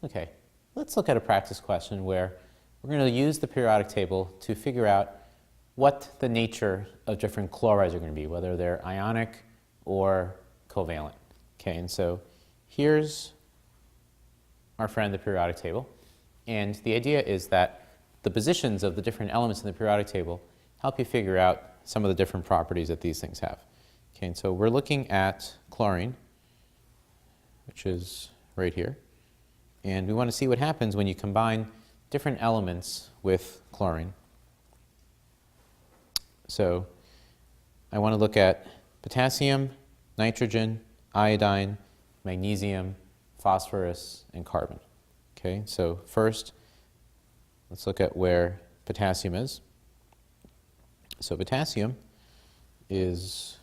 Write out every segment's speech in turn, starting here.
Okay, let's look at a practice question where we're going to use the periodic table to figure out what the nature of different chlorides are going to be, whether they're ionic or covalent. Okay, and so here's our friend, the periodic table. And the idea is that the positions of the different elements in the periodic table help you figure out some of the different properties that these things have. Okay, and so we're looking at chlorine, which is right here. And we want to see what happens when you combine different elements with chlorine. So I want to look at potassium, nitrogen, iodine, magnesium, phosphorus, and carbon. Okay, so first, let's look at where potassium is. So potassium is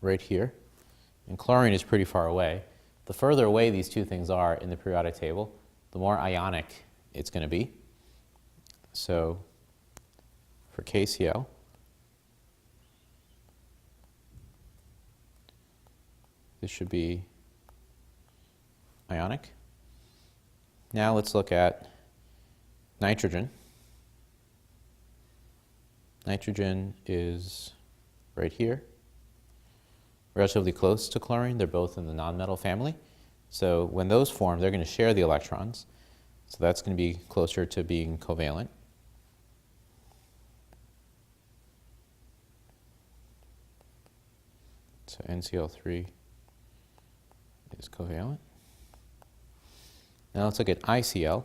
right here, and chlorine is pretty far away. The further away these two things are in the periodic table, the more ionic it's going to be. So for KCl, this should be ionic. Now let's look at nitrogen. Nitrogen is right here, relatively close to chlorine. They're both in the nonmetal family. So when those form, they're going to share the electrons. So that's going to be closer to being covalent. So NCl3 is covalent. Now let's look at ICl.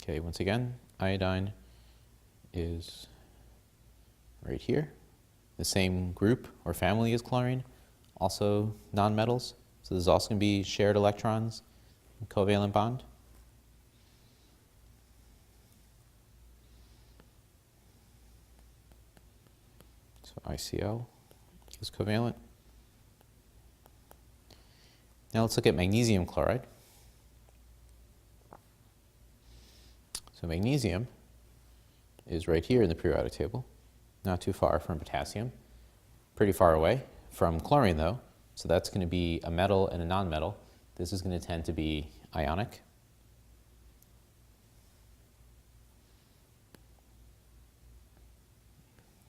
Okay, once again, iodine is right here. The same group or family as chlorine, also nonmetals. So there's also going to be shared electrons, covalent bond. So ICl is covalent. Now let's look at magnesium chloride. So magnesium is right here in the periodic table, not too far from potassium, pretty far away from chlorine though, so that's going to be a metal and a nonmetal. This is going to tend to be ionic.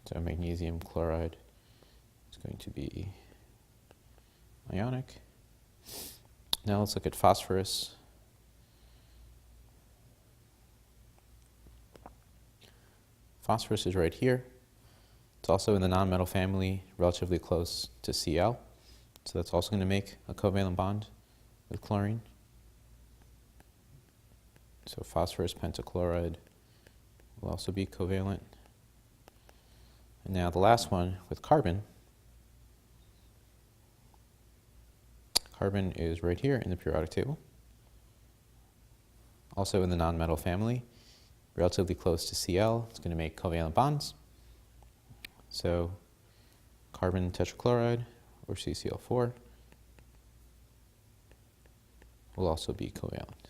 So magnesium chloride is going to be ionic. Now let's look at phosphorus. Phosphorus is right here. It's also in the nonmetal family, relatively close to Cl. So that's also going to make a covalent bond with chlorine. So phosphorus pentachloride will also be covalent. And now the last one with carbon. Carbon is right here in the periodic table. Also in the nonmetal family, relatively close to Cl. It's going to make covalent bonds. So carbon tetrachloride, or CCl4, will also be covalent.